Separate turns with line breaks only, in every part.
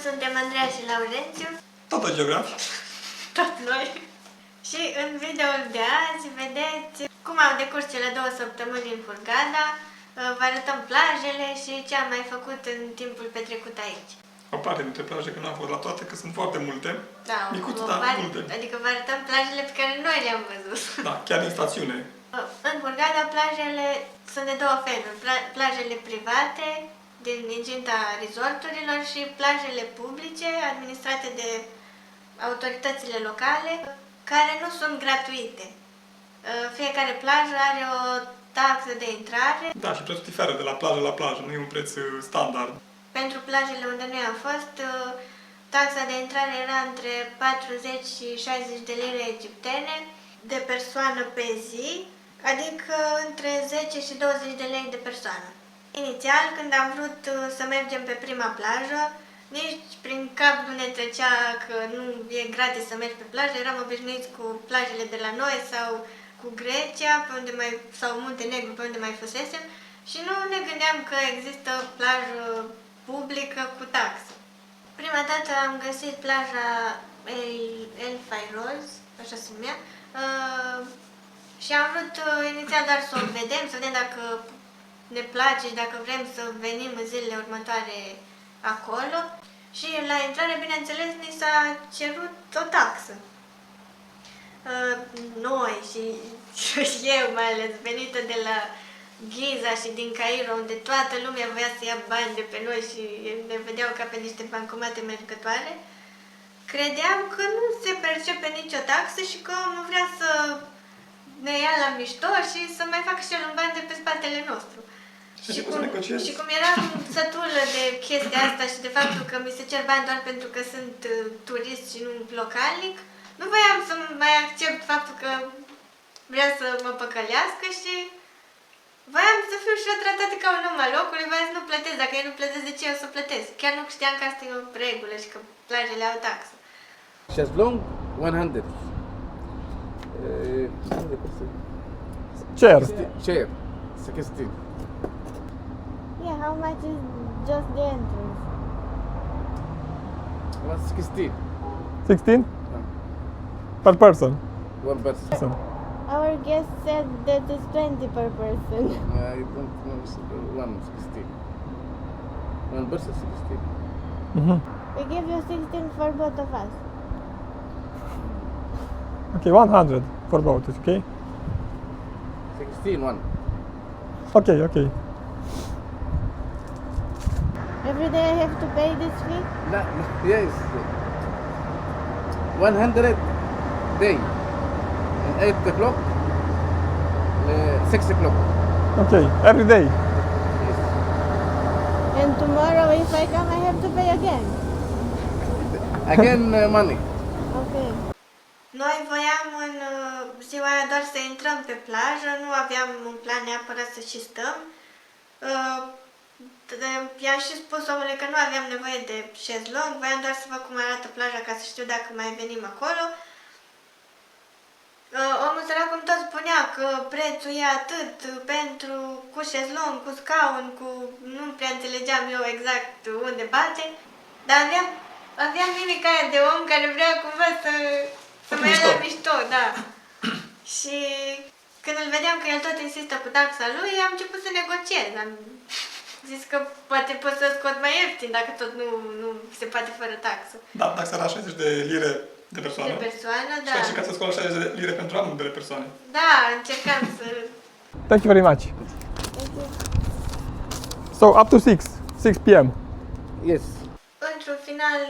suntem Andreea și Laurențiu.
Tot geografi.
Tot noi. Și în videoul de azi vedeți cum au decurs cele 2 săptămâni în Hurghada. Vă arătăm plajele și ce am mai făcut în timpul petrecut aici.
O parte dintre plaje, că n-am fost la toate, că sunt foarte multe.
Da,
Micuțe,
o
dar
parte,
multe.
adică vă arătăm plajele pe care noi le-am văzut.
Da, chiar din stațiune.
În Hurghada plajele sunt de 2 feluri. Plajele private din incinta resorturilor și plajele publice administrate de autoritățile locale, care nu sunt gratuite. Fiecare plajă are o taxă de intrare.
Da, și prețul diferă de la plajă la plajă, nu e un preț standard.
Pentru plajele unde noi am fost, taxa de intrare era între 40 și 60 de lire egiptene de persoană pe zi, adică între 10 și 20 de lei de persoană. Inițial, când am vrut să mergem pe prima plajă, nici prin cap nu ne trecea că nu e gratis să mergi pe plajă, eram obișnuiți cu plajele de la noi sau cu Grecia, sau Muntenegru, pe unde mai fusesem, și nu ne gândeam că există plajă publică cu taxă. Prima dată am găsit plaja El Fairoz, așa se numea, și am vrut inițial doar să o vedem, să vedem dacă ne place și dacă vrem să venim în zilele următoare acolo. Și la intrare, bineînțeles, ni s-a cerut o taxă. Noi și eu mai ales, venită de la Giza și din Cairo, unde toată lumea voia să ia bani de pe noi și ne vedeau ca pe niște bancomate mergătoare, credeam că nu se percepe nicio taxă și că omul vrea să ne ia la mișto și să mai facă și el un bani de pe spatele nostru. Și cum eram sătulă de chestia asta și de faptul că mi se cer bani doar pentru că sunt turist și nu localnic, nu voiam să mai accept faptul că vrea să mă păcălească și voiam să fiu și eu tratată ca un om al locului, voiam să nu plătesc. Dacă ei nu plătesc, de ce eu să plătesc? Chiar nu știam că asta e o regulă și că plajele au taxă.
Șezlong 100.
Chair.
Chair 16.
Yeah, how much is just the entrance?
116
16? Per person.
one person.
Our guest said that it's 20 per person.
I don't know. 116. One person 16.
We give you 16 for both of us.
Okay, 100 for both, okay?
16 one.
Okay.
Every day I have to pay this fee?
No, yes. 100 day. 8 o'clock. 6 o'clock.
Okay, every day.
Yes.
And tomorrow if I come I have to pay again?
Again money.
Okay. Noi voiam în ziua aia doar să intrăm pe plajă, nu aveam un plan neapărat să și stăm. I-am și spus omului că nu aveam nevoie de șezlong, voiam doar să văd cum arată plaja ca să știu dacă mai venim acolo. Omul săracul tot spunea că prețul e atât pentru cu șezlong, cu scaun, cu... nu prea înțelegeam eu exact unde bate, dar aveam mimica aia de om care vrea cumva să mă ia la mișto, da. Și când îl vedeam că el tot insistă cu taxa lui, am început să negociez. Am zis că poate pot să scot mai ieftin dacă tot nu se poate fără taxă.
Da, taxa era 60 de lire de persoană.
De persoană, da.
Și ai încercat să scoți 60 de lire pentru ambele persoane.
Da, încercam să...
Thank you very much.
Thank you.
So up to 6 p.m.
Yes.
Într-un final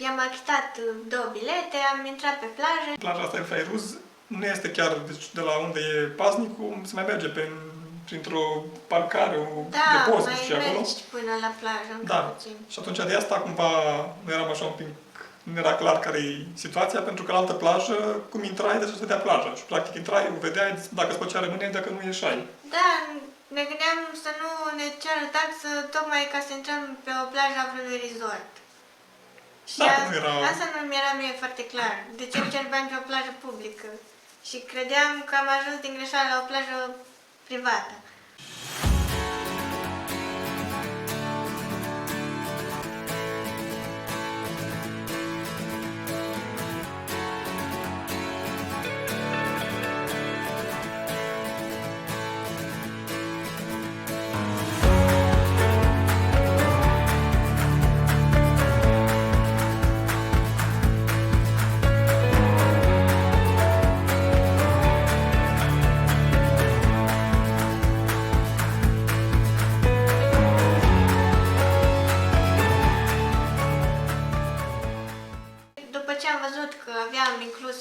i-am achitat 2 bilete, am intrat pe plajă.
Plaja asta El Fairouz nu este chiar de la unde e paznicul, se mai merge printr-o parcare, o depozit și acolo.
Mergi până la plajă,
Da,
puțin.
și atunci de asta cumva nu eram așa un pic, nu era clar care e situația, pentru că la altă plajă, cum intrai, deja se vedea plaja. Și practic intrai, o vedeai, dacă îți plăcea rămâneai, dacă nu ieșai.
Da, ne gândeam să nu ne ceară taxă tocmai ca să intrăm pe o plajă a vreunui resort. Și
Da, nu era...
asta nu mi era mie foarte clar. De ce îmi cer bani pe o plajă publică? Și credeam că am ajuns din greșeală la o plajă privată. ce am văzut că aveam inclus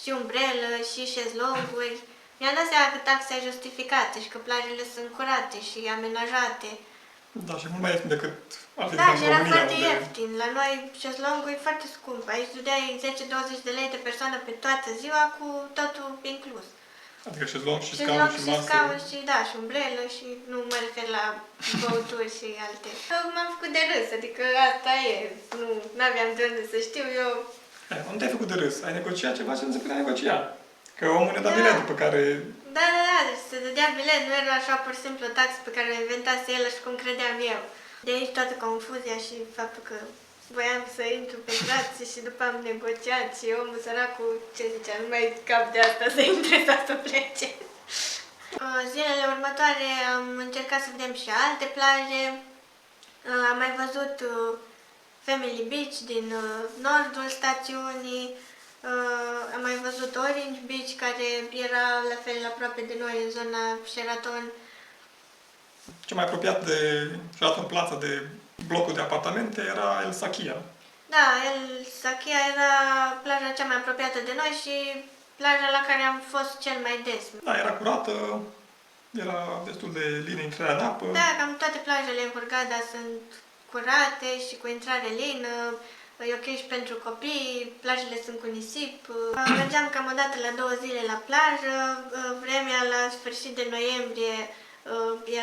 și umbrelă și șezlonguri, mi-am dat seama că taxa e justificată și că plajele sunt curate și amenajate.
Da, și mult mai ieftin decât alte
Da,
din
și era
România,
foarte
unde-
ieftin. La noi șezlongul e foarte scump. Aici dădeai 10-20 de lei de persoană pe toată ziua cu totul inclus.
Adică șezlong și scaun
Șezlong
și
și
masă.
scaun și da, și umbrelă și nu mă refer la băuturi și alte. M-am făcut de râs, adică asta e. Nu aveam de unde să știu eu.
Nu te-ai făcut de râs, ai negociat ceva ce nu se putea negocia. Că omul ne-a dat
Da.
bilet după care...
Da, deci se dădea bilet, nu era așa pur și simplu o taxă pe care o inventase el și cum credeam eu. De aici toată confuzia și faptul că voiam să intru pe grație și după am negociat și omul săracul, ce zicea, nu mai cap de asta să intre sau să plece. Zilele următoare am încercat să vedem și alte plaje. Am mai văzut Family Beach din nordul stațiunii. Am mai văzut Orange Beach, care era la fel aproape de noi, în zona Sheraton.
Cel mai apropiat de Sheraton Plaza, de blocul de apartamente, era El Sakia.
Da, El Sakia era plaja cea mai apropiată de noi și plaja la care am fost cel mai des.
Da, era curată, era destul de lină intrarea în apă.
Da, cam toate plajele în Hurghada sunt curate și cu intrare lină. E ok și pentru copii, plajele sunt cu nisip. Mergeam cam o dată la 2 zile la plajă, vremea la sfârșit de noiembrie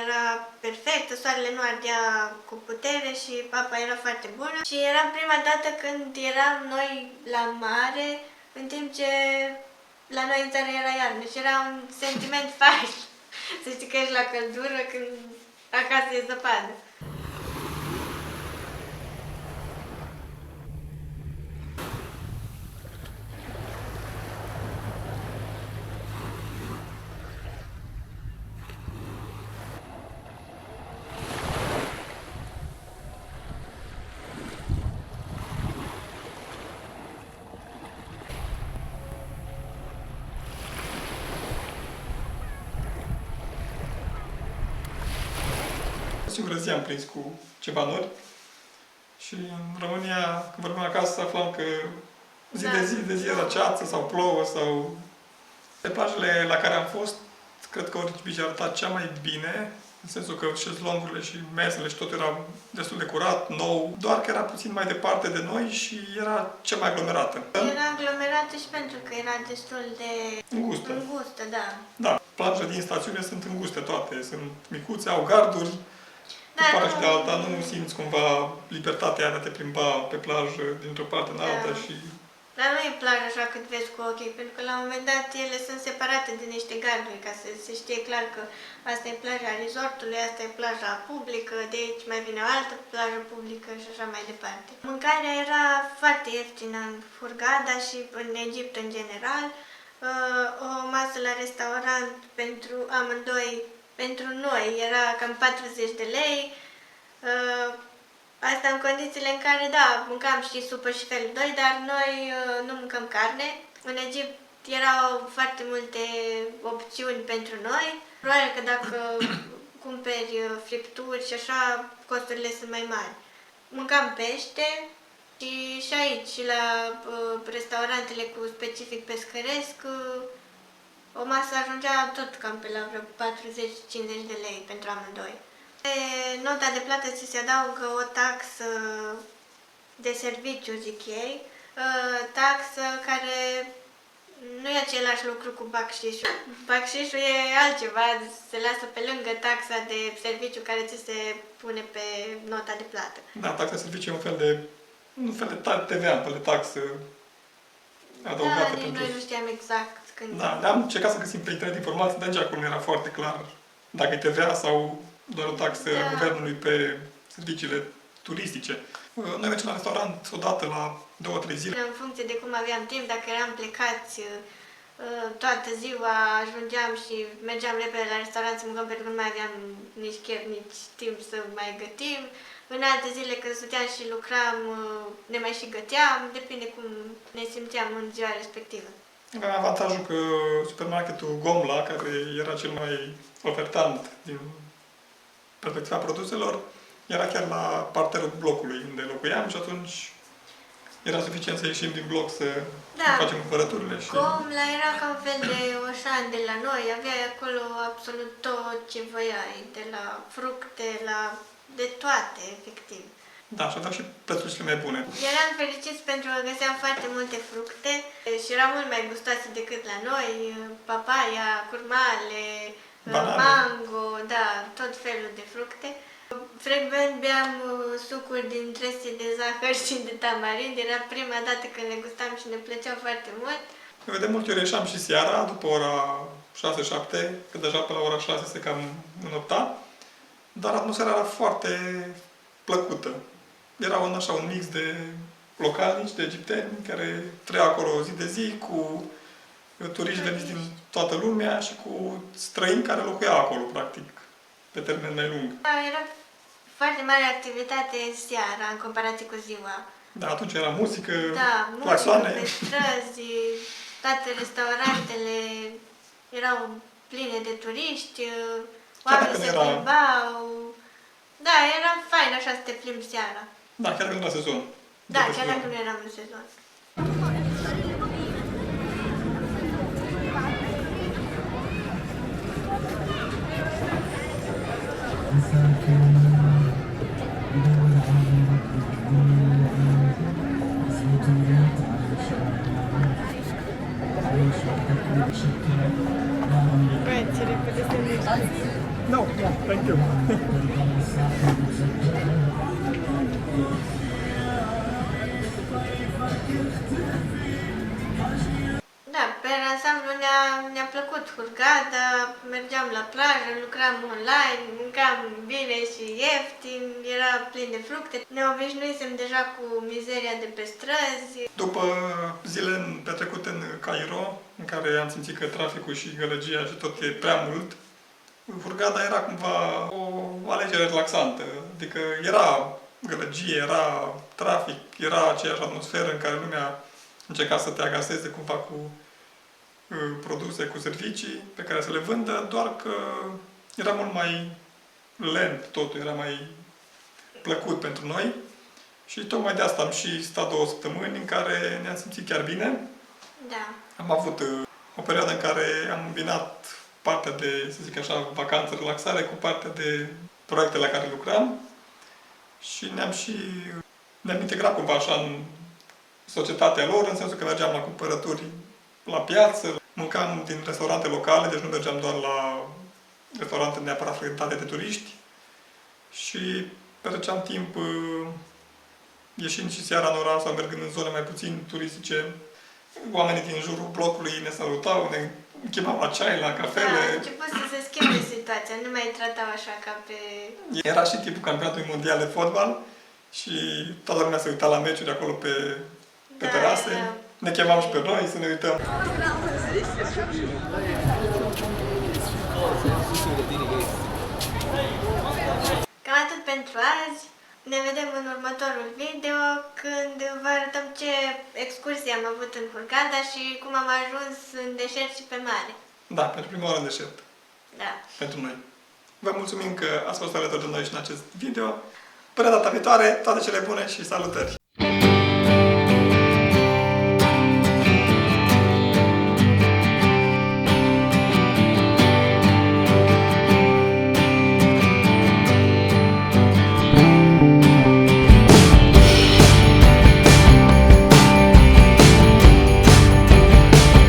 era perfectă, soarele nu ardea cu putere și apa era foarte bună. Și era prima dată când eram noi la mare, în timp ce la noi în țară era iarnă și era un sentiment fain. Să știi că ești la căldură când acasă e zăpadă.
Singură zi am prins cu ceva nori și în România, când vorbim acasă, aflam că de zi era ceață sau plouă sau... Pe plajele la care am fost, cred că Orange Beach arăta cea mai bine, în sensul că șezlongurile și mesele și tot era destul de curat, nou, doar că era puțin mai departe de noi și era cea mai aglomerată.
Era aglomerată și pentru că era destul de
Îngustă.
îngustă, da.
Da, plajele din stațiune sunt înguste toate, sunt micuțe, au garduri, de
Da,
partea și de
nu-
alta, nu simți cumva libertatea aia de a te plimba pe plajă dintr-o parte în alta
Da.
și...
Dar nu e plajă așa cât vezi cu ochii, pentru că la un moment dat ele sunt separate de niște garduri, ca să se știe clar că asta e plaja resortului, asta e plaja publică, de aici mai vine o altă plajă publică și așa mai departe. Mâncarea era foarte ieftină în Hurghada și în Egipt în general. O masă la restaurant pentru amândoi, pentru noi, era cam 40 de lei. Asta în condițiile în care, da, mâncam și supă și felul 2, dar noi nu mâncăm carne. În Egipt erau foarte multe opțiuni pentru noi. Probabil că dacă cumperi fripturi și așa, costurile sunt mai mari. Mâncam pește și aici, și la restaurantele cu specific pescăresc, o masă ajungea tot cam pe la vreo 40-50 de lei pentru amândoi. Pe nota de plată ți se adaugă o taxă de serviciu, zic ei, taxă care nu e același lucru cu bacșișul. Bacșișul e altceva, se lasă pe lângă taxa de serviciu care ți se pune pe nota de plată.
Da, taxa de serviciu e un fel de TVA, un fel de taxă adăugată
Da, nici
pentru...
noi nu știam exact când...
Da, am încercat să găsim pe internet informații, dar nici acolo nu era foarte clar dacă e TVA sau doar o taxă a guvernului pe serviciile turistice. Noi mergem la restaurant odată la 2-3 zile.
În funcție de cum aveam timp, dacă eram plecați toată ziua, ajungeam și mergeam repede la restaurant să mâncăm pentru că nu mai aveam nici chef, nici timp să mai gătim. În alte zile când stăteam și lucram, ne mai și găteam, depinde cum ne simțeam în ziua respectivă.
Aveam avantajul că supermarketul Gomla, care era cel mai ofertant din perspectiva produselor, era chiar la parterul blocului unde locuiam și atunci era suficient să ieșim din bloc să
Da.
facem cumpărăturile și...
Comla era ca un fel de Oșan de la noi, aveai acolo absolut tot ce voiai, de la fructe, de toate, efectiv.
Da, și aveau și prețuri cele mai bune.
Eram fericiți pentru că găseam foarte multe fructe și erau mult mai gustoase decât la noi, papaya, curmale,
Banane.
mango, da, tot felul de fructe. Frecvent beam sucuri din trese de zahăr și de tamarind, era prima dată când le gustam și ne plăceau foarte mult.
Eu de multe ori ieșeam și seara, după ora 6-7, că deja pe la ora 6 se cam înopta, dar atmosfera era foarte plăcută. Era un mix de localnici, de egipteni, care trăiau acolo zi de zi, cu turiști veniți din toată lumea și cu străini care locuiau acolo, practic, pe termen mai lung.
Da, era foarte mare activitate seara în comparație cu ziua.
Da, atunci era muzică,
Da, muzică
claxoane.
pe străzi, toate restaurantele erau pline de turiști, oamenii
dacă
se
nu era-
plimbau. Da, era fain așa să te plimbi seara.
Da, chiar când era sezon.
Da, chiar dacă nu eram în sezon.
No, no, thank you.
Da, pe ansamblu ne-a plăcut Hurghada, mergeam la plajă, lucram online, mâncam bine și ieftin, era plin de fructe. Ne obișnuisem deja cu mizeria de pe străzi.
După zile petrecute în Cairo, în care am simțit că traficul și gălăgia și tot e prea mult, Hurghada era cumva o alegere relaxantă. Adică era gălăgie, era trafic, era aceeași atmosferă în care lumea încerca să te agaseze cumva cu produse, cu servicii pe care să le vândă, doar că era mult mai lent totul, era mai plăcut pentru noi. Și tocmai de asta am și stat 2 săptămâni în care ne-am simțit chiar bine.
Da.
Am avut o perioadă în care am îmbinat partea de, să zic așa, vacanță, relaxare cu partea de proiecte la care lucram și ne-am integrat cumva așa în societatea lor, în sensul că mergeam la cumpărături la piață, mâncam din restaurante locale, deci nu mergeam doar la restaurante neapărat frecventate de turiști și petreceam timp ieșind și seara în oraș sau mergând în zone mai puțin turistice. Oamenii din jurul blocului ne salutau, ne chemau la ceai, la
Da,
cafele.
a început să se schimbe situația, nu mai tratau așa ca pe...
Era și timpul campionatului mondial de fotbal și toată lumea se uita la meciuri acolo pe
Da,
terase.
era-
Ne chemau și pe noi să ne uităm.
Cam atât pentru azi. Ne vedem în următorul video când vă arătăm ce excursie am avut în Hurghada și cum am ajuns în deșert și pe mare.
Da, pentru prima oară în deșert.
Da.
Pentru noi. Vă mulțumim că ați fost alături de noi și în acest video. Până data viitoare, toate cele bune și salutări!